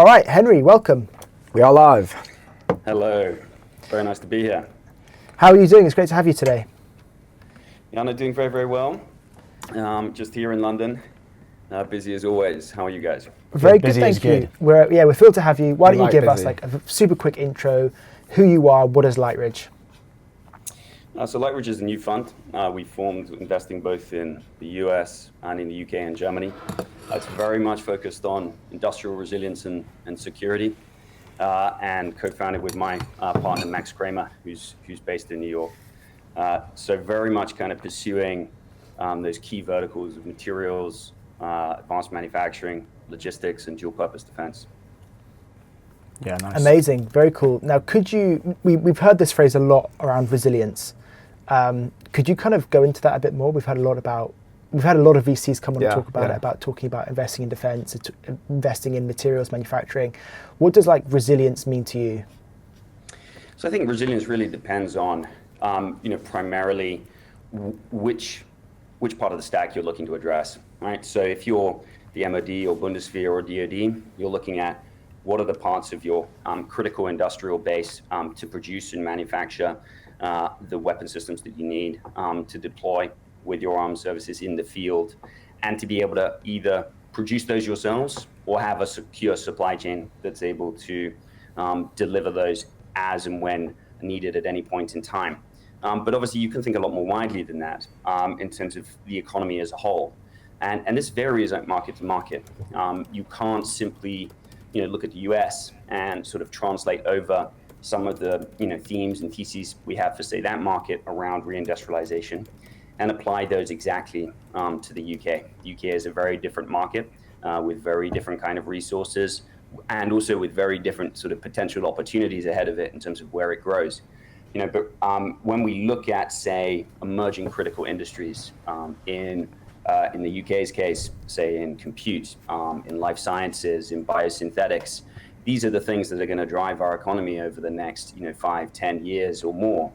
All right, Henry, welcome. We are live. Hello, very nice to be here. How are you doing? It's great to have you today. Yeah, I'm doing very, very well. Just here in London, busy as always. How are you guys? Very good, busy is thank you. good. We're thrilled to have you. Why don't you give us busy. like a super quick intro, who you are, what is Lightridge? So Lightridge is a new fund. We formed investing both in the US and in the UK and Germany. It's very much focused on industrial resilience and security, and co-founded with my partner Max Kramer, who's based in New York. So very much kind of pursuing those key verticals of materials, advanced manufacturing, logistics, and dual-purpose defense. Yeah, nice. Amazing, very cool. Now, we've heard this phrase a lot around resilience. Could you kind of go into that a bit more? We've had a lot of VCs come on and talk about it, about talking about investing in defense, investing in materials manufacturing. What does like resilience mean to you? So I think resilience really depends on, primarily which part of the stack you're looking to address, right? So if you're the MOD or Bundeswehr or DoD, you're looking at what are the parts of your critical industrial base to produce and manufacture the weapon systems that you need to deploy with your armed services in the field, and to be able to either produce those yourselves or have a secure supply chain that's able to deliver those as and when needed at any point in time. But obviously you can think a lot more widely than that in terms of the economy as a whole. And this varies market to market. You can't simply look at the US and sort of translate over some of the themes and theses we have for, say, that market around re-industrialization and apply those exactly to the UK. The UK is a very different market with very different kind of resources, and also with very different sort of potential opportunities ahead of it in terms of where it grows. But when we look at, say, emerging critical industries in the UK's case, say in compute, in life sciences, in biosynthetics, these are the things that are going to drive our economy over the next 5-10 years or more.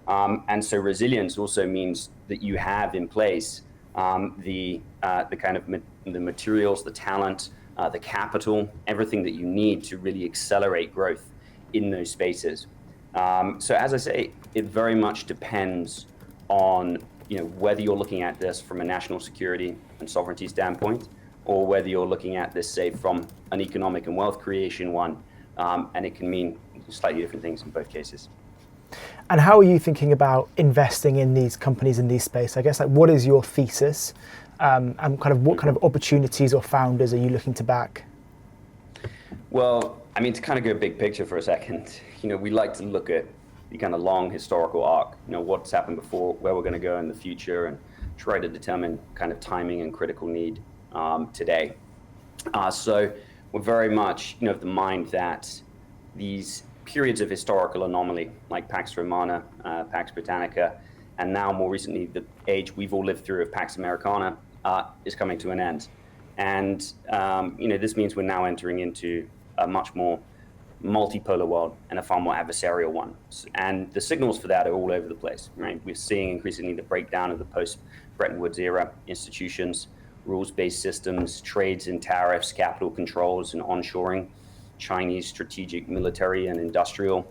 And so resilience also means that you have in place the kind of the materials, the talent, the capital, everything that you need to really accelerate growth in those spaces. So as I say, it very much depends on whether you're looking at this from a national security and sovereignty standpoint, or whether you're looking at this, say, from an economic and wealth creation one, and it can mean slightly different things in both cases. And how are you thinking about investing in these companies in these space? I guess like what is your thesis, and kind of what kind of opportunities or founders are you looking to back? Well, I mean, to kind of go big picture for a second, we like to look at the kind of long historical arc, what's happened before, where we're going to go in the future, and try to determine kind of timing and critical need today. So we're very much of the mind that these periods of historical anomaly, like Pax Romana, Pax Britannica, and now more recently the age we've all lived through of Pax Americana, is coming to an end. And this means we're now entering into a much more multipolar world and a far more adversarial one. And the signals for that are all over the place, right? We're seeing increasingly the breakdown of the post-Bretton Woods era institutions, rules-based systems, trades and tariffs, capital controls and onshoring, Chinese strategic military and industrial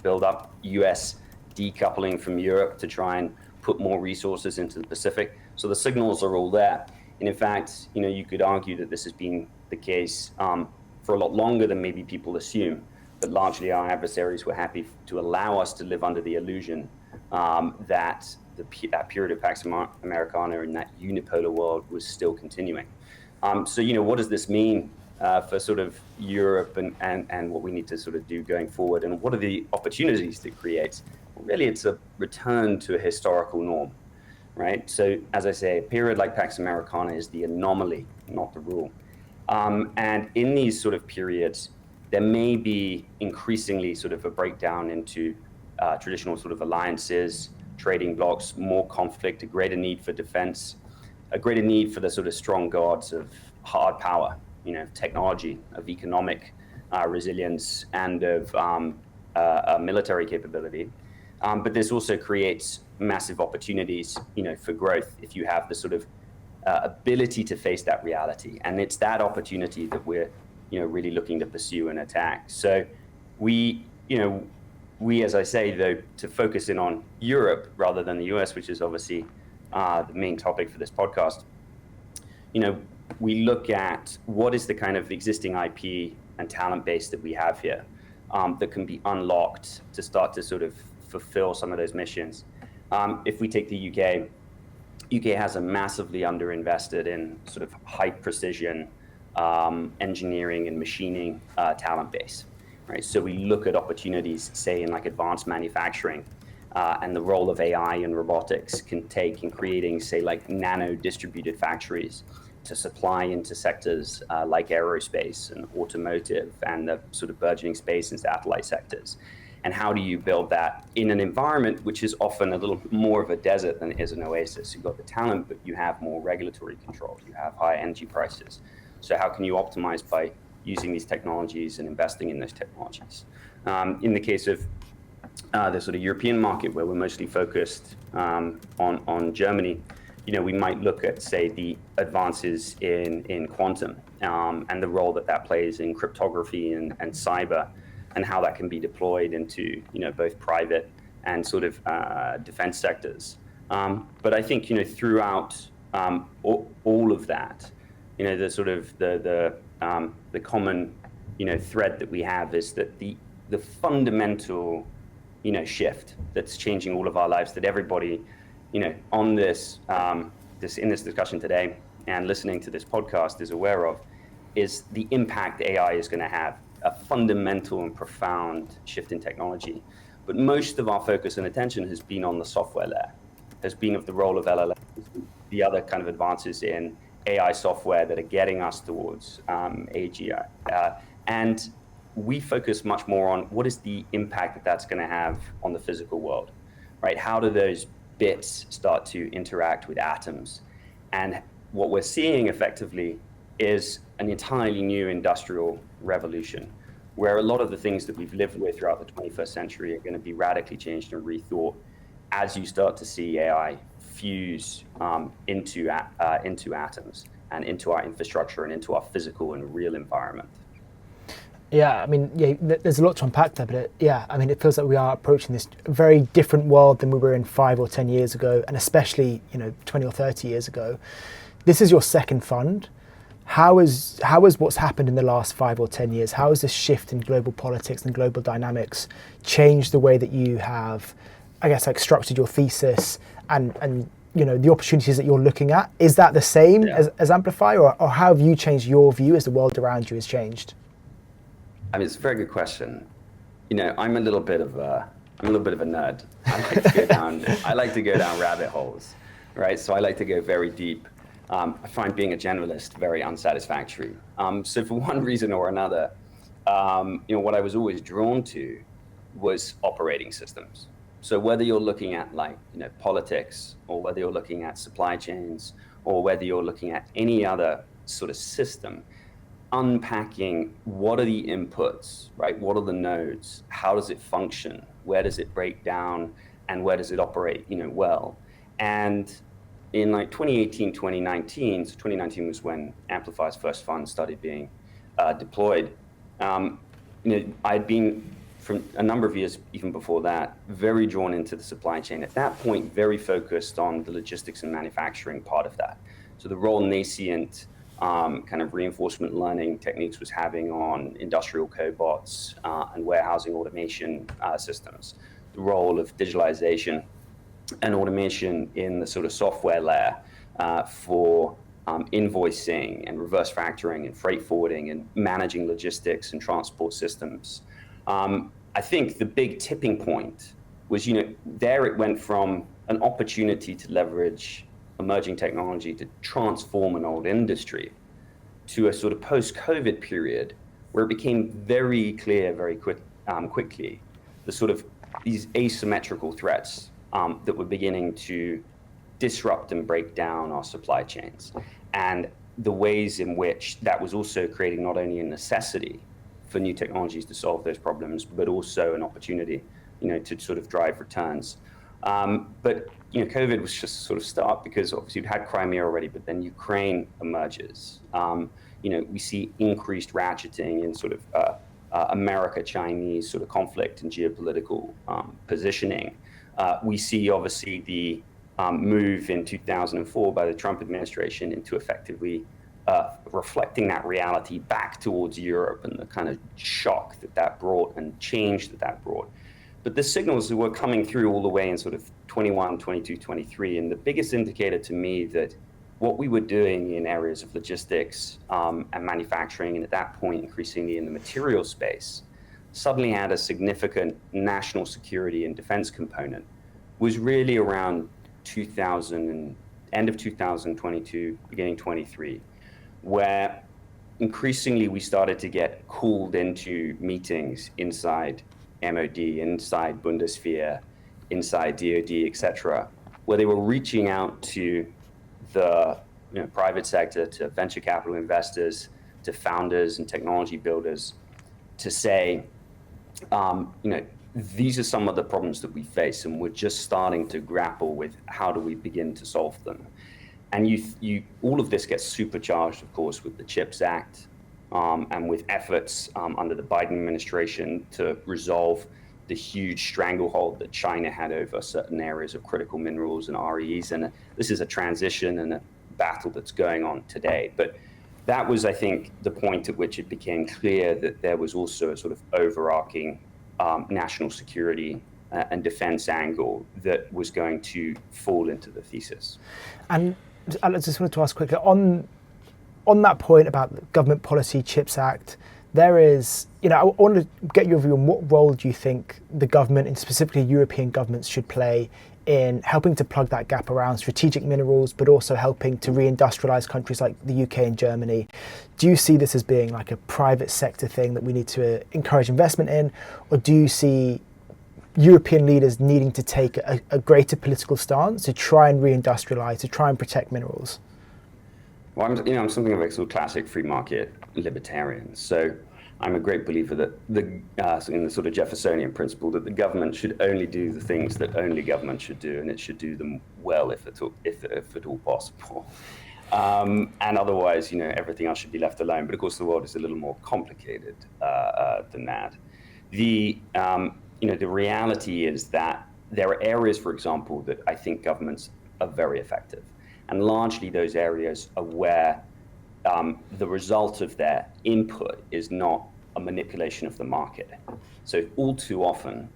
build-up, US decoupling from Europe to try and put more resources into the Pacific. So the signals are all there. And in fact, you could argue that this has been the case for a lot longer than maybe people assume, but largely our adversaries were happy to allow us to live under the illusion that that period of Pax Americana in that unipolar world was still continuing. So what does this mean for sort of Europe and what we need to sort of do going forward, and what are the opportunities it creates? Well, really, it's a return to a historical norm, right? So as I say, a period like Pax Americana is the anomaly, not the rule. And in these sort of periods, there may be increasingly sort of a breakdown into traditional sort of alliances, trading blocks, more conflict, a greater need for defense, a greater need for the sort of strong guards of hard power, technology, of economic resilience, and of military capability. But this also creates massive opportunities, for growth if you have the sort of ability to face that reality. And it's that opportunity that we're, really looking to pursue and attack. So we, as I say, though, to focus in on Europe rather than the US, which is obviously the main topic for this podcast, we look at what is the kind of existing IP and talent base that we have here that can be unlocked to start to sort of fulfill some of those missions. If we take the UK has a massively underinvested in sort of high precision engineering and machining talent base, right? So we look at opportunities, say, in like advanced manufacturing, and the role of AI and robotics can take in creating, say, like nano distributed factories to supply into sectors like aerospace and automotive and the sort of burgeoning space and satellite sectors. And how do you build that in an environment which is often a little more of a desert than it is an oasis? You've got the talent, but you have more regulatory controls. You have high energy prices. So how can you optimize by using these technologies and investing in those technologies? In the case of the sort of European market, where we're mostly focused on Germany, we might look at, say, the advances in quantum and the role that plays in cryptography and cyber, and how that can be deployed into both private and sort of defense sectors. But I think throughout all of that, the sort of the common thread that we have is that the fundamental shift that's changing all of our lives, that everybody on this in this discussion today and listening to this podcast is aware of, is the impact AI is going to have. A fundamental and profound shift in technology. But most of our focus and attention has been on the software layer, has been of the role of LLMs, the other kind of advances in AI software that are getting us towards AGI. And we focus much more on what is the impact that's going to have on the physical world, right? How do those bits start to interact with atoms? And what we're seeing effectively is an entirely new industrial revolution, where a lot of the things that we've lived with throughout the 21st century are going to be radically changed and rethought as you start to see AI fuse into atoms and into our infrastructure and into our physical and real environment. Yeah, I mean, there's a lot to unpack there, but it feels like we are approaching this very different world than we were in 5 or 10 years ago, and especially 20 or 30 years ago. This is your second fund. How is what's happened in the last 5 or 10 years, how has this shift in global politics and global dynamics changed the way that you have, I guess, like structured your thesis and the opportunities that you're looking at? Is that the same as Amplify, or how have you changed your view as the world around you has changed? I mean, it's a very good question. I'm a little bit of a nerd. I like to go down rabbit holes, right? So I like to go very deep. I find being a generalist very unsatisfactory. So for one reason or another, what I was always drawn to was operating systems. So whether you're looking at politics, or whether you're looking at supply chains, or whether you're looking at any other sort of system, unpacking what are the inputs, right? What are the nodes? How does it function? Where does it break down? And where does it operate, well? And in 2018, 2019, so 2019 was when Amplify's first fund started being deployed. I'd been, from a number of years, even before that, very drawn into the supply chain. At that point, very focused on the logistics and manufacturing part of that. So the role nascent kind of reinforcement learning techniques was having on industrial cobots and warehousing automation systems, the role of digitalization and automation in the sort of software layer for invoicing and reverse factoring and freight forwarding and managing logistics and transport systems. I think the big tipping point was, there it went from an opportunity to leverage emerging technology to transform an old industry to a sort of post-COVID period where it became very clear very quickly the sort of these asymmetrical threats that were beginning to disrupt and break down our supply chains, and the ways in which that was also creating not only a necessity for new technologies to solve those problems, but also an opportunity, to sort of drive returns. But COVID was just sort of start, because obviously you'd had Crimea already, but then Ukraine emerges. we see increased ratcheting in sort of America-Chinese sort of conflict and geopolitical positioning. We see obviously the move in 2004 by the Trump administration into effectively reflecting that reality back towards Europe and the kind of shock that brought and change that brought. But the signals were coming through all the way in sort of 21, 22, 23. And the biggest indicator to me that what we were doing in areas of logistics and manufacturing, and at that point increasingly in the material space, suddenly had a significant national security and defense component, was really around 2000 and end of 2022, beginning 23, where increasingly we started to get called into meetings inside MOD, inside Bundeswehr, inside DoD, etc., where they were reaching out to the private sector, to venture capital investors, to founders and technology builders, to say, these are some of the problems that we face, and we're just starting to grapple with how do we begin to solve them. And all of this gets supercharged, of course, with the CHIPS Act and with efforts under the Biden administration to resolve the huge stranglehold that China had over certain areas of critical minerals and REEs. And this is a transition and a battle that's going on today. But that was, I think, the point at which it became clear that there was also a sort of overarching national security and defense angle that was going to fall into the thesis. And I just wanted to ask quickly, on that point about government policy, CHIPS Act, there is, I want to get your view on what role do you think the government, and specifically European governments, should play in helping to plug that gap around strategic minerals, but also helping to re-industrialize countries like the UK and Germany. Do you see this as being like a private sector thing that we need to encourage investment in, or do you see European leaders needing to take a greater political stance to try and re-industrialize, to try and protect minerals? Well, I'm something of a sort of classic free market libertarian. So I'm a great believer that in the sort of Jeffersonian principle that the government should only do the things that only government should do, and it should do them well if at all possible. And otherwise, everything else should be left alone. But of course, the world is a little more complicated than that. The reality is that there are areas, for example, that I think governments are very effective. And largely those areas are where the result of their input is not a manipulation of the market. So all too often,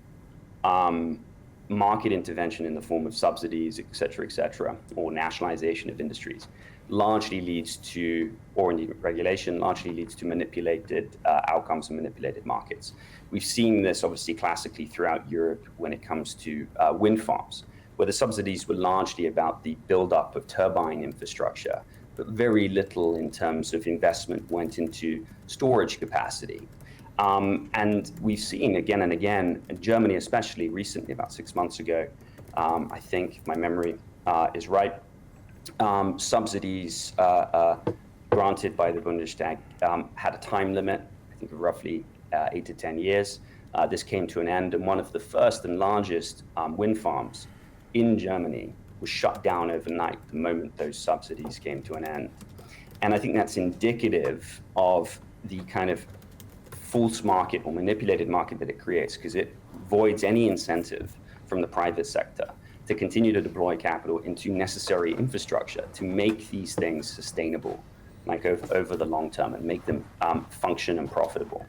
market intervention in the form of subsidies, et cetera, or nationalization of industries largely leads to, or indeed regulation, largely leads to manipulated outcomes and manipulated markets. We've seen this obviously classically throughout Europe when it comes to wind farms, where the subsidies were largely about the buildup of turbine infrastructure, but very little in terms of investment went into storage capacity. And we've seen again and again, in Germany especially recently, about 6 months ago, I think, if my memory is right, subsidies granted by the Bundestag had a time limit, I think of roughly 8 to 10 years. This came to an end, and one of the first and largest wind farms in Germany was shut down overnight the moment those subsidies came to an end. And I think that's indicative of the kind of false market or manipulated market that it creates, because it voids any incentive from the private sector to continue to deploy capital into necessary infrastructure to make these things sustainable, like over the long term, and make them function and profitable.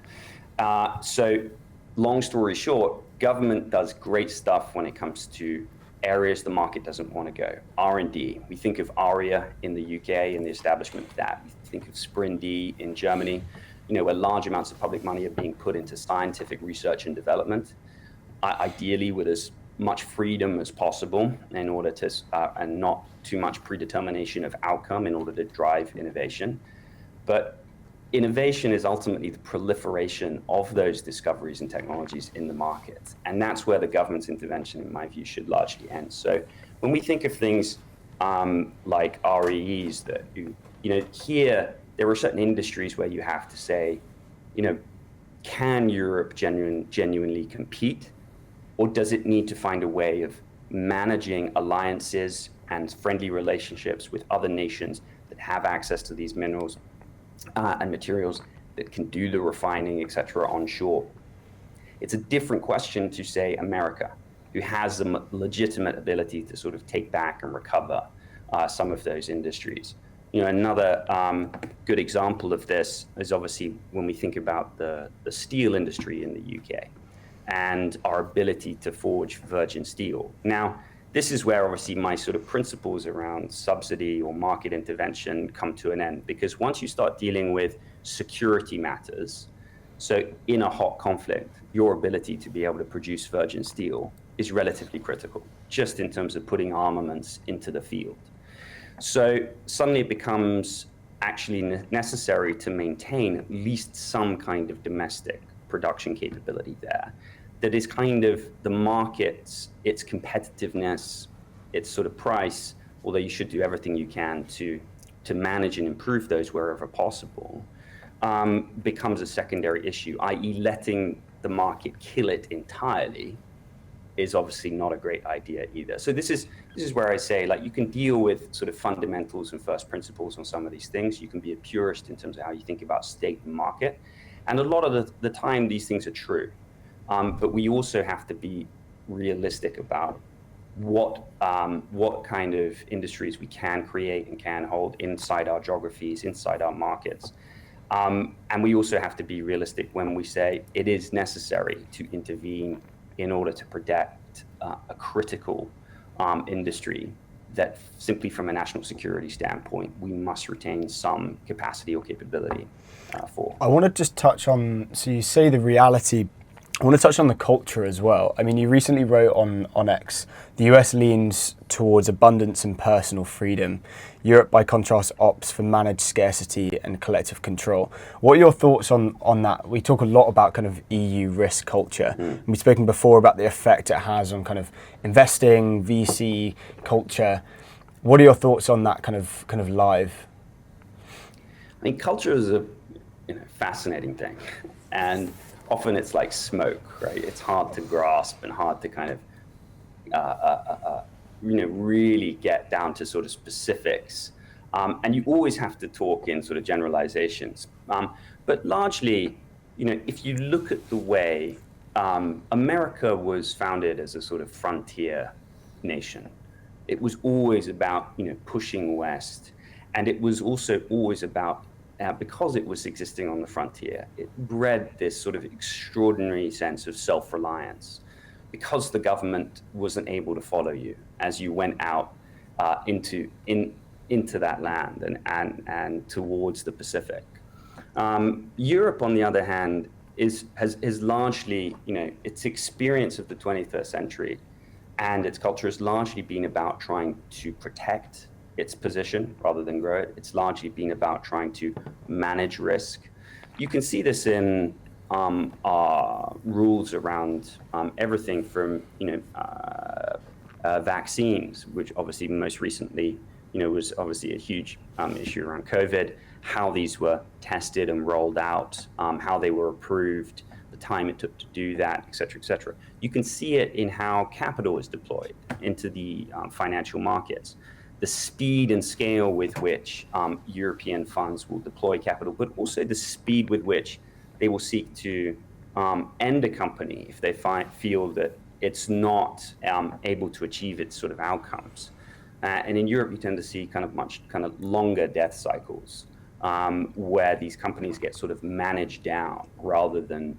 So long story short, government does great stuff when it comes to areas the market doesn't want to go. R&D, we think of ARIA in the UK and the establishment of that. We think of SPRIND in Germany, where large amounts of public money are being put into scientific research and development, ideally with as much freedom as possible in order to, and not too much predetermination of outcome in order to drive innovation. But innovation is ultimately the proliferation of those discoveries and technologies in the market. And that's where the government's intervention, in my view, should largely end. So when we think of things like REEs, that, here, there are certain industries where you have to say, can Europe genuinely compete? Or does it need to find a way of managing alliances and friendly relationships with other nations that have access to these minerals and materials that can do the refining, etc., onshore. It's a different question to, say, America, who has a legitimate ability to sort of take back and recover some of those industries. Another good example of this is obviously when we think about the steel industry in the UK and our ability to forge virgin steel. Now, this is where obviously my sort of principles around subsidy or market intervention come to an end, because once you start dealing with security matters, so in a hot conflict, your ability to be able to produce virgin steel is relatively critical, just in terms of putting armaments into the field. So suddenly it becomes actually necessary to maintain at least some kind of domestic production capability there. That is kind of the market's, its competitiveness, its sort of price, although you should do everything you can to manage and improve those wherever possible, becomes a secondary issue, i.e. letting the market kill it entirely is obviously not a great idea either. So this is where I say, like, you can deal with sort of fundamentals and first principles on some of these things. You can be a purist in terms of how you think about state and market. And a lot of the time, these things are true. But we also have to be realistic about what kind of industries we can create and can hold inside our geographies, inside our markets. And we also have to be realistic when we say it is necessary to intervene in order to protect a critical industry that simply from a national security standpoint, we must retain some capacity or capability for. I want to just touch on, so you say the reality, I want to touch on the culture as well. I mean, you recently wrote on X, the US leans towards abundance and personal freedom. Europe, by contrast, opts for managed scarcity and collective control. What are your thoughts on that? We talk a lot about kind of EU risk culture. And we've spoken before about the effect it has on kind of investing, VC culture. What are your thoughts on that kind of live? I mean, culture is a fascinating thing. And often it's like smoke, right? It's hard to grasp and hard to kind of, really get down to sort of specifics. And you always have to talk in sort of generalizations. But largely, if you look at the way America was founded as a sort of frontier nation, it was always about, pushing west. And it was also always about, because it was existing on the frontier, it bred this sort of extraordinary sense of self-reliance, because the government wasn't able to follow you as you went out into that land and towards the Pacific. Europe, on the other hand, has largely, its experience of the 21st century and its culture has largely been about trying to protect its position rather than grow it. It's largely been about trying to manage risk. You can see this in our rules around everything from vaccines, which obviously most recently was obviously a huge issue around COVID, how these were tested and rolled out, how they were approved, the time it took to do that, et cetera, et cetera. You can see it in how capital is deployed into the financial markets. The speed and scale with which European funds will deploy capital, but also the speed with which they will seek to end a company if they feel that it's not able to achieve its sort of outcomes. And in Europe, you tend to see much longer death cycles where these companies get sort of managed down rather than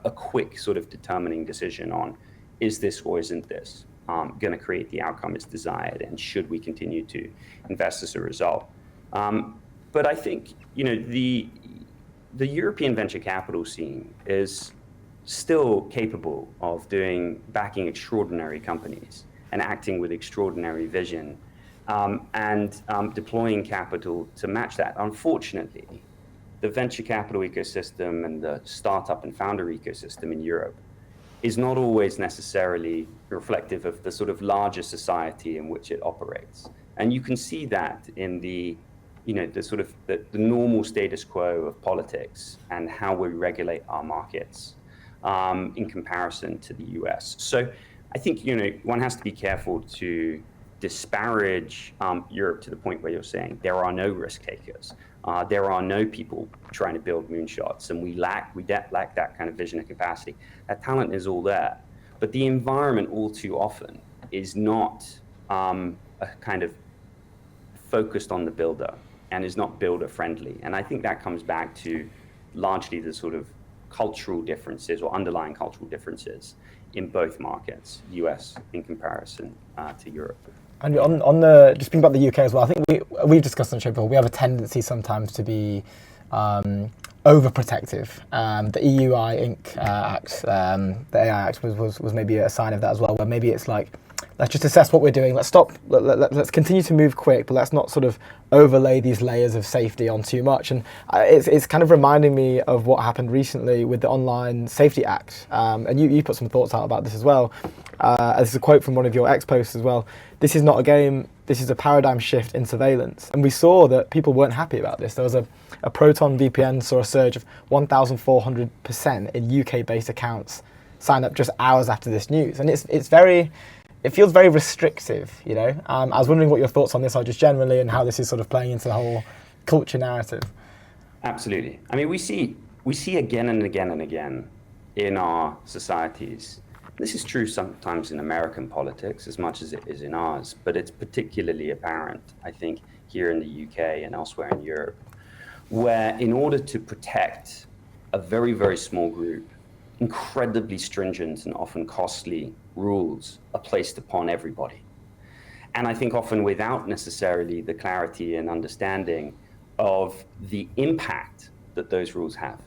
a quick sort of determining decision on, is this or isn't this going to create the outcome it's desired, and should we continue to invest as a result? But I think the European venture capital scene is still capable of backing extraordinary companies and acting with extraordinary vision and deploying capital to match that. Unfortunately, the venture capital ecosystem and the startup and founder ecosystem in Europe is not always necessarily reflective of the sort of larger society in which it operates. And you can see that in the sort of the normal status quo of politics and how we regulate our markets in comparison to the US. So I think, one has to be careful to disparage Europe to the point where you're saying there are no risk takers. There are no people trying to build moonshots, and we lack that kind of vision and capacity. That talent is all there, but the environment all too often is not a kind of focused on the builder and is not builder friendly. And I think that comes back to largely the sort of cultural differences or underlying cultural differences in both markets, US in comparison to Europe. And on the, just speaking about the UK as well, I think we've discussed on the show before, we have a tendency sometimes to be overprotective. The EUI Inc. Act, the AI Act was maybe a sign of that as well, where maybe it's like, let's just assess what we're doing, let's stop, let's continue to move quick, but let's not sort of overlay these layers of safety on too much. And it's kind of reminding me of what happened recently with the Online Safety Act. And you put some thoughts out about this as well. This is a quote from one of your ex-posts as well. "This is not a game, this is a paradigm shift in surveillance." And we saw that people weren't happy about this. There was a Proton VPN saw a surge of 1,400% in UK-based accounts signed up just hours after this news. And it feels very restrictive, you know. I was wondering what your thoughts on this are just generally, and how this is sort of playing into the whole culture narrative. Absolutely. I mean, we see again and again and again in our societies. This is true sometimes in American politics as much as it is in ours, but it's particularly apparent, I think, here in the UK and elsewhere in Europe, where in order to protect a very, very small group, incredibly stringent and often costly rules are placed upon everybody. And I think often without necessarily the clarity and understanding of the impact that those rules have.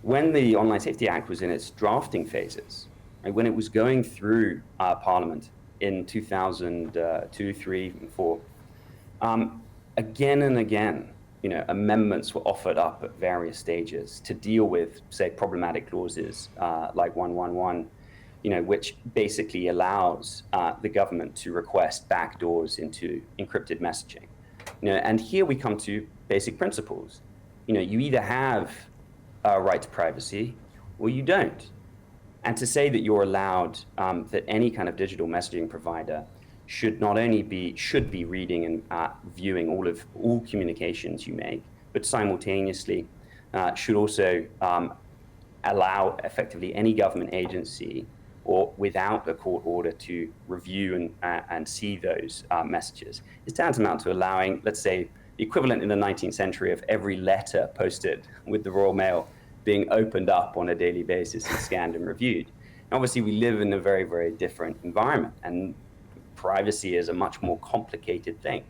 When the Online Safety Act was in its drafting phases, right, when it was going through Parliament in 2002, 3, and 4, again and again, you know, amendments were offered up at various stages to deal with, say, problematic clauses like 111, you know, which basically allows the government to request backdoors into encrypted messaging. You know, and here we come to basic principles. You know, you either have a right to privacy or you don't. And to say that you're allowed, that any kind of digital messaging provider should be reading and viewing all communications you make, but simultaneously should also allow effectively any government agency or without a court order to review and see those messages. It's tantamount to allowing, let's say, the equivalent in the 19th century of every letter posted with the Royal Mail being opened up on a daily basis and scanned and reviewed. And obviously, we live in a very, very different environment, and privacy is a much more complicated thing.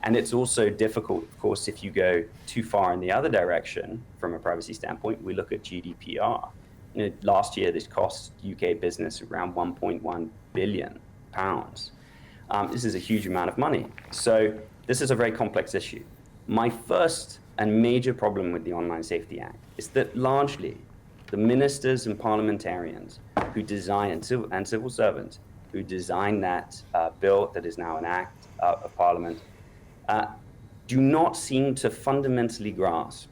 And it's also difficult, of course, if you go too far in the other direction from a privacy standpoint. We look at GDPR. You know, last year, this cost UK business around £1.1 billion. This is a huge amount of money. So this is a very complex issue. My first and major problem with the Online Safety Act is that largely the ministers and parliamentarians who design, and civil servants who designed that bill that is now an act of Parliament, do not seem to fundamentally grasp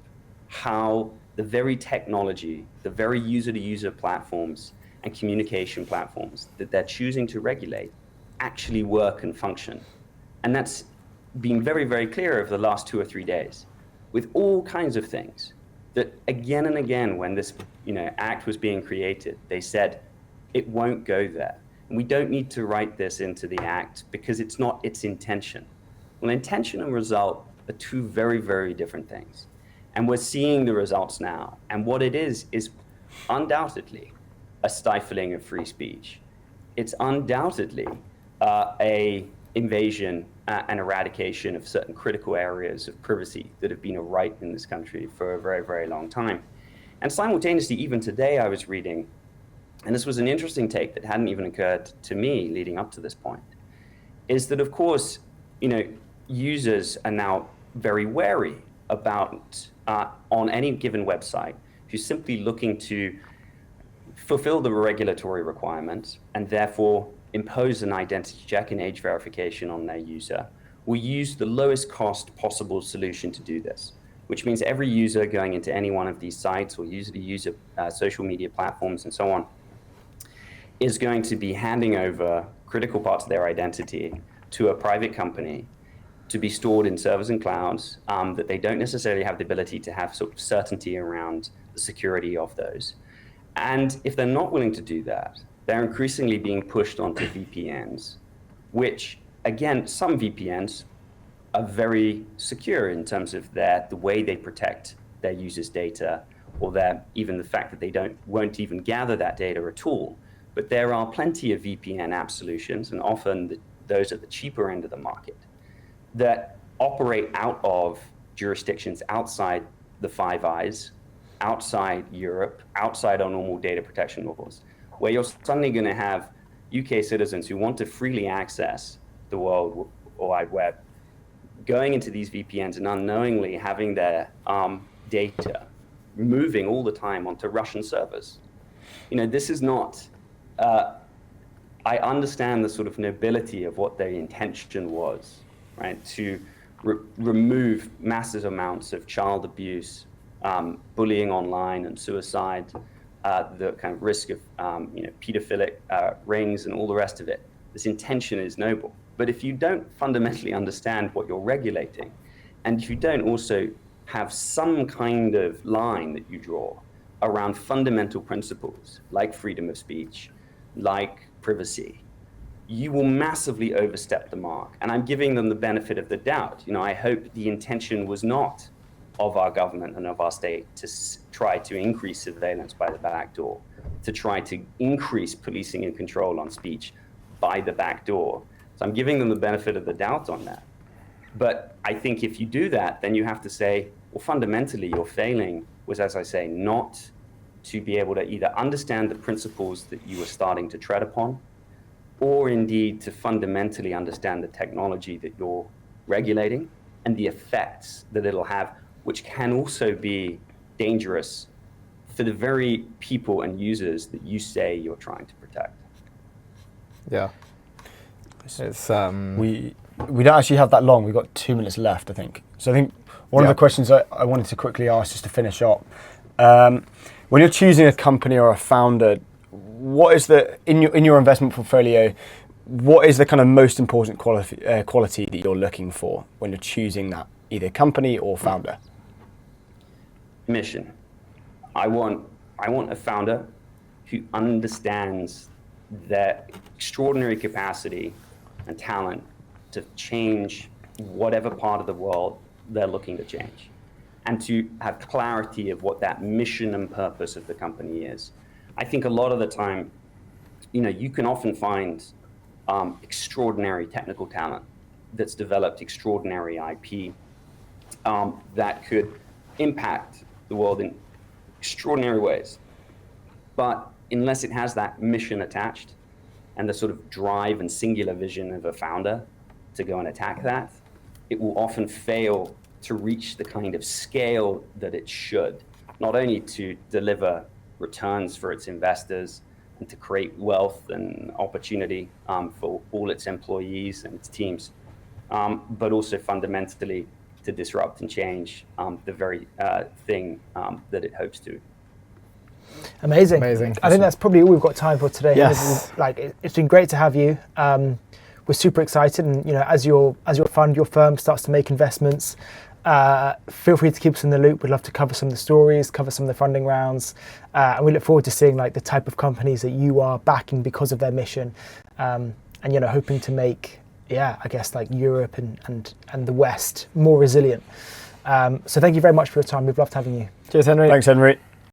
how the very technology, the very user-to-user platforms and communication platforms that they're choosing to regulate actually work and function. And that's been very, very clear over the last 2 or 3 days with all kinds of things that again and again, when this act was being created, they said, it won't go there. And we don't need to write this into the act because it's not its intention. Well, intention and result are two very, very different things. And we're seeing the results now. And what it is undoubtedly a stifling of free speech. It's undoubtedly a invasion and eradication of certain critical areas of privacy that have been a right in this country for a very, very long time. And simultaneously, even today I was reading, and this was an interesting take that hadn't even occurred to me leading up to this point, is that of course, users are now very wary about on any given website who's simply looking to fulfill the regulatory requirements and therefore impose an identity check and age verification on their user, will use the lowest cost possible solution to do this, which means every user going into any one of these sites or user social media platforms and so on is going to be handing over critical parts of their identity to a private company to be stored in servers and clouds, that they don't necessarily have the ability to have sort of certainty around the security of those. And if they're not willing to do that, they're increasingly being pushed onto VPNs, which, again, some VPNs are very secure in terms of the way they protect their users' data, or even the fact that they won't even gather that data at all. But there are plenty of VPN app solutions, and often those at the cheaper end of the market, that operate out of jurisdictions outside the Five Eyes, outside Europe, outside our normal data protection laws, where you're suddenly going to have UK citizens who want to freely access the World Wide Web going into these VPNs and unknowingly having their data moving all the time onto Russian servers. This is not, I understand the sort of nobility of what their intention was, right? To remove massive amounts of child abuse, bullying online and suicide, the kind of risk of pedophilic rings and all the rest of it. This intention is noble. But if you don't fundamentally understand what you're regulating, and if you don't also have some kind of line that you draw around fundamental principles like freedom of speech, like privacy, you will massively overstep the mark. And I'm giving them the benefit of the doubt. I hope the intention was not of our government and of our state to try to increase surveillance by the back door, to try to increase policing and control on speech by the back door. So I'm giving them the benefit of the doubt on that. But I think if you do that, then you have to say, well, fundamentally, your failing was, as I say, not to be able to either understand the principles that you were starting to tread upon, or indeed to fundamentally understand the technology that you're regulating and the effects that it'll have, which can also be dangerous for the very people and users that you say you're trying to protect. Yeah. It's we don't actually have that long. We've got 2 minutes left, I think. So I think one of the questions I wanted to quickly ask, just to finish up, when you're choosing a company or a founder, what is in your investment portfolio, what is the kind of most important quality that you're looking for when you're choosing that, either company or founder? Mission. I want a founder who understands their extraordinary capacity and talent to change whatever part of the world they're looking to change, and to have clarity of what that mission and purpose of the company is. I think a lot of the time, you can often find extraordinary technical talent that's developed extraordinary IP that could impact the world in extraordinary ways. But unless it has that mission attached and the sort of drive and singular vision of a founder to go and attack that, it will often fail to reach the kind of scale that it should, not only to deliver returns for its investors and to create wealth and opportunity for all its employees and its teams, but also fundamentally to disrupt and change the very thing that it hopes to. Amazing. I think that's probably all we've got time for today. Yes. It's been great to have you. We're super excited, and as your firm starts to make investments, feel free to keep us in the loop. We'd love to cover some of the stories, cover some of the funding rounds, and we look forward to seeing the type of companies that you are backing because of their mission, and hoping to make Europe and the West more resilient. So thank you very much for your time. We've loved having you. Cheers, Henry. Thanks, Henry.